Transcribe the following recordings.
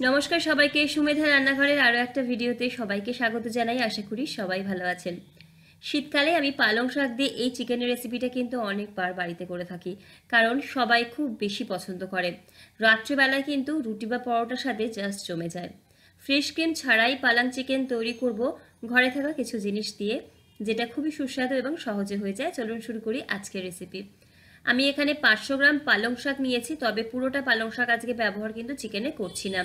নমস্কার সবাইকে, সুমেধা রান্নাঘরের আরও একটা ভিডিওতে সবাইকে স্বাগত জানাই। আশা করি সবাই ভালো আছেন। শীতকালে আমি পালং শাক দিয়ে এই চিকেনের রেসিপিটা কিন্তু অনেকবার বাড়িতে করে থাকি, কারণ সবাই খুব বেশি পছন্দ করে। রাত্রিবেলায় কিন্তু রুটি বা পরোটার সাথে জাস্ট জমে যায়। ফ্রেশ ক্রিম ছাড়াই পালং চিকেন তৈরি করব ঘরে থাকা কিছু জিনিস দিয়ে, যেটা খুবই সুস্বাদু এবং সহজে হয়ে যায়। চলুন শুরু করি আজকের রেসিপি। আমি এখানে 500 গ্রাম পালং শাক নিয়েছি, তবে পুরোটা পালং শাক আজকে ব্যবহার কিন্তু চিকেনে করছি না।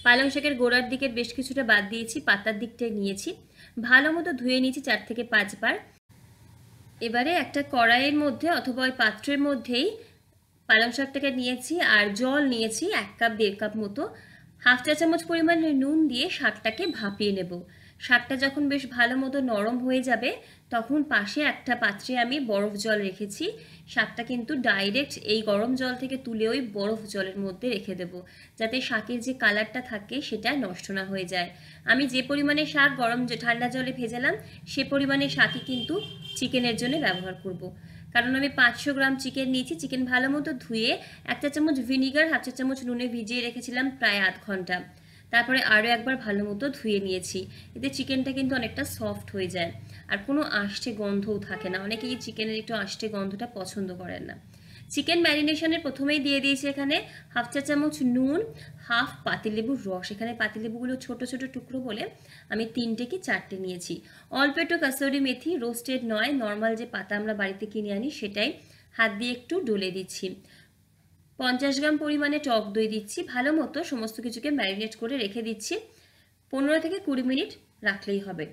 পালং শাকের গোড়ার দিকে বেশ কিছুটা বাদ দিয়েছি, পাতার দিকটাই নিয়েছি। ভালো মতো ধুয়ে নিয়েছি 4 থেকে 5 বার। এবারে একটা কড়াইয়ের মধ্যে অথবা ওই পাত্রের মধ্যেই পালং শাকটাকে নিয়েছি আর জল নিয়েছি 1 কাপ 1.5 কাপ মতো। হাফ চা চামচ পরিমাণে নুন দিয়ে শাকটাকে ভাপিয়ে নেব। শাকটা যখন বেশ ভালো মতো নরম হয়ে যাবে, তখন পাশে একটা পাত্রে আমি বরফ জল রেখেছি। শাকটা কিন্তু ডাইরেক্ট এই গরম জল থেকে তুলে ওই বরফ জলের মধ্যে রেখে দেব, যাতে শাকের যে কালারটা থাকে সেটা নষ্ট না হয়ে যায়। আমি যে পরিমাণে শাক ঠান্ডা জলে ভেজালাম, সে পরিমাণে শাকই কিন্তু চিকেনের জন্য ব্যবহার করব। কারণ আমি 500 গ্রাম চিকেন নিয়েছি। চিকেন ভালো মতো ধুয়ে 1 চা চামচ ভিনিগার, হাফ চা চামচ নুনে ভিজিয়ে রেখেছিলাম প্রায় আধ ঘন্টা। তারপরে আরও একবার ভালো মতো ধুয়ে নিয়েছি। এতে চিকেনটা কিন্তু অনেকটা সফট হয়ে যায় আর কোনো আষ্টে গন্ধও থাকে না। অনেকেই চিকেনের একটু আষ্টে গন্ধটা পছন্দ করেন না। চিকেন ম্যারিনেশনের প্রথমেই দিয়ে দিয়েছি এখানে হাফ চা চামচ নুন, হাফ পাতিলেবুর রস। এখানে পাতিলেবুগুলো ছোট ছোট টুকরো বলে আমি 3টে কি 4টে নিয়েছি। অল্প একটু কাসুরি মেথি, রোস্টেড নয়, নর্মাল যে পাতা আমরা বাড়িতে কিনে আনি সেটাই হাত দিয়ে একটু ডলে দিচ্ছি। 50 গ্রাম পরিমাণে টক দই দিচ্ছি। ভালো মতো সমস্ত কিছুকে ম্যারিনেট করে রেখে দিচ্ছি। 15 থেকে 20 মিনিট রাখলেই হবে।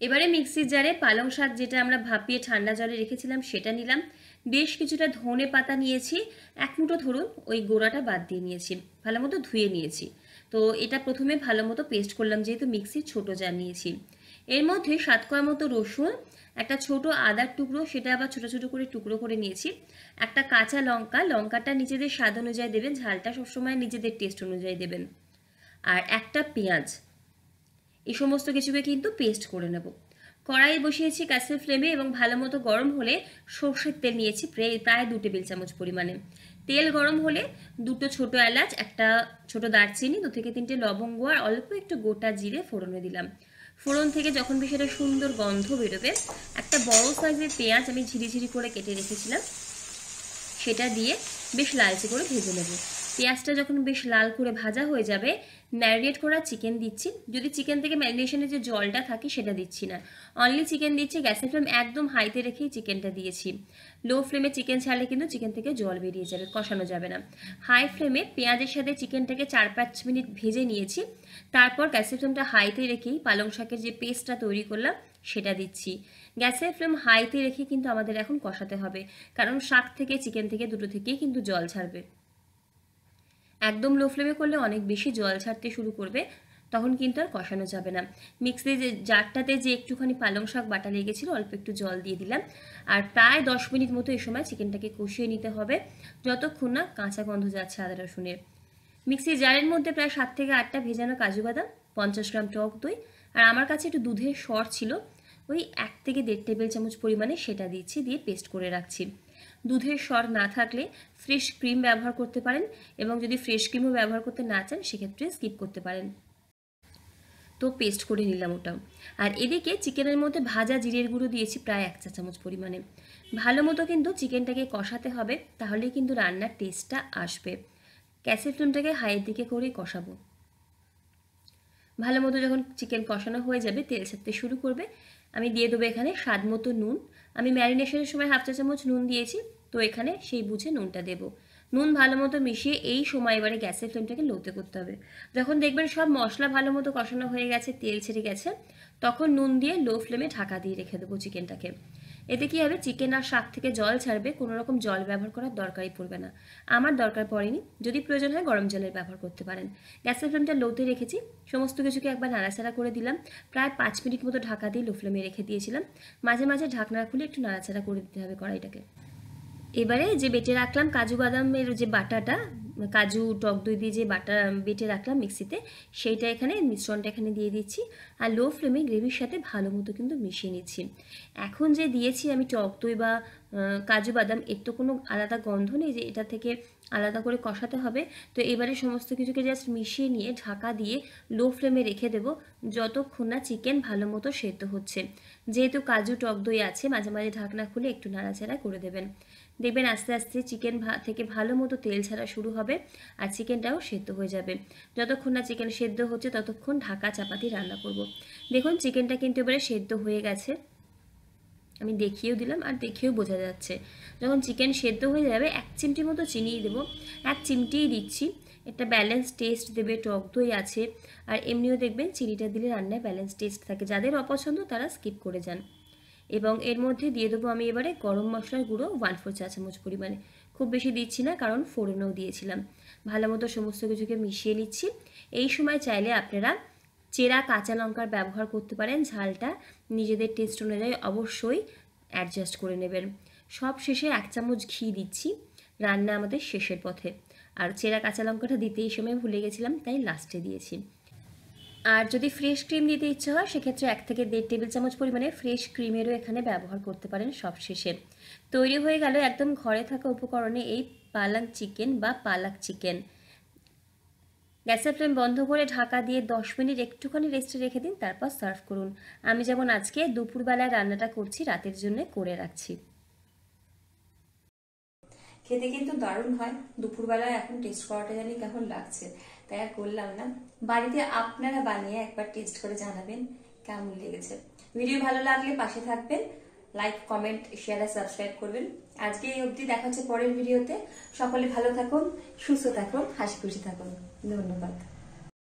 এবারে মিক্সির জারে পালং শাক যেটা আমরা ভাপিয়ে ঠান্ডা জলে রেখেছিলাম সেটা নিলাম। বেশ কিছুটা ধনে পাতা নিয়েছি, 1 মুঠো ধরুন, ওই গোড়াটা বাদ দিয়ে নিয়েছি। ভালো মতো ধুয়ে নিয়েছি। তো এটা প্রথমে ভালো মতো পেস্ট করলাম, যেহেতু মিক্সির ছোট জার নিয়েছি। এর মধ্যে 7 কোয়া মতো রসুন, একটা ছোট আদার টুকরো, সেটা আবার ছোট ছোট করে টুকরো করে নিয়েছি। একটা কাঁচা লঙ্কা, লঙ্কাটা নিজেদের স্বাদ অনুযায়ী দেবেন, ঝালটা সবসময় নিজেদের টেস্ট অনুযায়ী দেবেন। আর একটা পেঁয়াজ। এই সমস্ত কিছুকে কিন্তু পেস্ট করে নেব। কড়াই বসিয়েছি গ্যাসের ফ্লেমে এবং ভালো মতো গরম হলে সর্ষের তেল নিয়েছি প্রায় 2 টেবিল চামচ পরিমাণে। তেল গরম হলে 2টো ছোট এলাচ, একটা ছোট দারচিনি, 2 থেকে 3টে লবঙ্গ আর অল্প একটু গোটা জিরে ফোড়নে দিলাম। ফোড়ন থেকে যখন বেশ একটা সুন্দর গন্ধ বেরোবে, একটা বড় সাইজের পেঁয়াজ আমি ঝিরিঝিরি করে কেটে রেখেছিলাম সেটা দিয়ে বেশ লালচে করে ভেজে নেব। পেঁয়াজটা যখন বেশ লাল করে ভাজা হয়ে যাবে, ম্যারিনেট করা চিকেন দিচ্ছি। যদি চিকেন থেকে ম্যারিনেশনের যে জলটা থাকে সেটা দিচ্ছি না, অনলি চিকেন দিচ্ছি। গ্যাসের ফ্লেম একদম হাইতে রেখেই চিকেনটা দিয়েছি। লো ফ্লেমে চিকেন ছাড়লে কিন্তু চিকেন থেকে জল বেরিয়ে যাবে, কষানো যাবে না। হাই ফ্লেমে পেঁয়াজের সাথে চিকেনটাকে 4-5 মিনিট ভেজে নিয়েছি। তারপর গ্যাসের ফ্লেমটা হাইতে রেখেই পালং শাকের যে পেস্টটা তৈরি করলাম সেটা দিচ্ছি। গ্যাসের ফ্লেম হাইতে রেখে কিন্তু আমাদের এখন কষাতে হবে, কারণ শাক থেকে চিকেন থেকে দুটো থেকেই কিন্তু জল ছাড়বে। একদম লো ফ্লেমে করলে অনেক বেশি জল ছাড়তে শুরু করবে, তখন কিন্তু আর কষানো যাবে না। মিক্সির যে জারটাতে যে একটুখানি পালং শাক বাটা লেগেছিল, অল্প একটু জল দিয়ে দিলাম। আর প্রায় 10 মিনিট মতো এই সময় চিকেনটাকে কষিয়ে নিতে হবে, যতক্ষণ না কাঁচা গন্ধ যাচ্ছে আদা রসুনের। মিক্সির জারের মধ্যে প্রায় 7 থেকে 8টা ভেজানো কাজু বাদাম, 50 গ্রাম টক দই, আর আমার কাছে একটু দুধের সর ছিল, ওই 1 থেকে 1.5 টেবিল চামচ পরিমাণে সেটা দিচ্ছি, দিয়ে পেস্ট করে রাখছি। দুধের সর না থাকলে ফ্রেশ ক্রিম ব্যবহার করতে পারেন, এবং যদি ফ্রেশ ক্রিমও ব্যবহার করতে না চান সেক্ষেত্রে স্কিপ করতে পারেন। তো পেস্ট করে নিলাম ওটাও। আর এদিকে চিকেনের মধ্যে ভাজা জিরের গুঁড়ো দিয়েছি প্রায় 1 চা চামচ পরিমাণে। ভালো মতো কিন্তু চিকেনটাকে কষাতে হবে, তাহলেই কিন্তু রান্নার টেস্টটা আসবে। গ্যাসের ফ্লেমটাকে হাইয়ের দিকে করে কষাবো। ভালো মতো যখন চিকেন কষানো হয়ে যাবে, তেল ছাড়তে শুরু করবে, আমি দিয়ে দেবো এখানে স্বাদ মতো নুন। আমি ম্যারিনেশনের সময় হাফ চা চামচ নুন দিয়েছি, তো এখানে সেই বুঝে নুনটা দেবো। নুন ভালো মতো মিশিয়ে এই সময় এবারে গ্যাসের ফ্লেমটাকে লোতে করতে হবে। যখন দেখবেন সব মশলা ভালো মতো কষানো হয়ে গেছে, তেল ছেড়ে গেছে, তখন নুন দিয়ে লো ফ্লেমে ঢাকা দিয়ে রেখে দেবো চিকেনটাকে। এতে কী হবে, চিকেন আর শাক থেকে জল ছাড়বে, কোনো রকম জল ব্যবহার করার দরকারই পড়বে না। আমার দরকার পড়েনি। যদি প্রয়োজন হয় গরম জলের ব্যবহার করতে পারেন। গ্যাসের ফ্লেমটা লোতে রেখেছি, সমস্ত কিছুকে একবার নাড়াচাড়া করে দিলাম। প্রায় 5 মিনিট মতো ঢাকা দিয়ে লো ফ্লেমে রেখে দিয়েছিলাম। মাঝে মাঝে ঢাকনা খুলে একটু নাড়াচাড়া করে দিতে হবে কড়াইটাকে। এবারে যে বেটে রাখলাম কাজু বাদামের যে বাটাটা, কাজু টক দই দিয়ে যে বাটা বেটে রাখলাম মিক্সিতে, সেইটা এখানে মিশ্রণটা এখানে দিয়ে দিচ্ছি আর লো ফ্লেমে গ্রেভির সাথে ভালো মতো কিন্তু মিশিয়ে নিচ্ছি। এখন যে দিয়েছি আমি টক দই বা কাজু বাদাম, এর তো কোনো আলাদা গন্ধ নেই যে এটা থেকে আলাদা করে কষাতে হবে। তো এবারে সমস্ত কিছুকে জাস্ট মিশিয়ে নিয়ে ঢাকা দিয়ে লো ফ্লেমে রেখে দেবো যতক্ষণ না চিকেন ভালো মতো সেদ্ধ হচ্ছে। যেহেতু কাজু টক দই আছে, মাঝে মাঝে ঢাকনা খুলে একটু নাড়াচাড়া করে দেবেন। দেখবেন আস্তে আস্তে চিকেন থেকে ভালো মতো তেল ছাড়া শুরু হবে আর চিকেনটাও সেদ্ধ হয়ে যাবে। যতক্ষণ না চিকেন সেদ্ধ হচ্ছে ততক্ষণ ঢাকা চাপাতি রান্না করব। দেখুন চিকেনটা কিন্তু এবারে সেদ্ধ হয়ে গেছে, আমি দেখিয়েও দিলাম আর দেখেও বোঝা যাচ্ছে। যখন চিকেন সেদ্ধ হয়ে যাবে 1 চিমটি মতো চিনি দেবো, 1 চিমটিই দিচ্ছি। একটা ব্যালেন্স টেস্ট দেবে, টক দই আছে আর এমনিও দেখবেন চিনিটা দিলে রান্নায় ব্যালেন্স টেস্ট থাকে। যাদের অপছন্দ তারা স্কিপ করে যান। এবং এর মধ্যে দিয়ে দেবো আমি এবারে গরম মশলার গুঁড়ো 1/4 চা চামচ পরিমাণে, খুব বেশি দিচ্ছি না কারণ ফোড়নেও দিয়েছিলাম। ভালো মতো সমস্ত কিছুকে মিশিয়ে নিচ্ছি। এই সময় চাইলে আপনারা চেরা কাঁচা লঙ্কার ব্যবহার করতে পারেন, ঝালটা নিজেদের টেস্ট অনুযায়ী অবশ্যই অ্যাডজাস্ট করে নেবেন। সব শেষে 1 চামচ ঘি দিচ্ছি, রান্না আমাদের শেষের পথে। আর চেরা কাঁচা লঙ্কাটা দিতে এই সময় ভুলে গেছিলাম, তাই লাস্টে দিয়েছি। আর যদি ফ্রেশ ক্রিম দিতে ইচ্ছে হয় সেক্ষেত্রে 1 থেকে 1.5 টেবিল চামচ পরিমাণে ফ্রেশ ক্রিমেরও এখানে ব্যবহার করতে পারেন সবশেষে। তৈরি হয়ে গেল একদম ঘরে থাকা উপকরণে এই পালং চিকেন বা পালাক চিকেন। গ্যাসের ফ্লেম বন্ধ করে ঢাকা দিয়ে 10 মিনিট একটুখানি রেস্টে রেখে দিন, তারপর সার্ভ করুন। আমি যেমন আজকে দুপুরবেলায় রান্নাটা করছি, রাতের জন্য করে রাখছি। খেতে কিন্তু দারুণ হয়। দুপুরবেলায় এখন টেস্ট করাটা জানি কেমন লাগছে, তাই আর করলাম না। বাড়িতে আপনারা বানিয়ে একবার টেস্ট করে জানাবেন কেমন লেগেছে। ভিডিও ভালো লাগলে পাশে থাকবেন, লাইক কমেন্ট শেয়ার আর সাবস্ক্রাইব করবেন। আজকে এই অবধি, দেখা হচ্ছে পরের ভিডিওতে। সকলে ভালো থাকুন, সুস্থ থাকুন, হাসি খুশি থাকুন। ধন্যবাদ।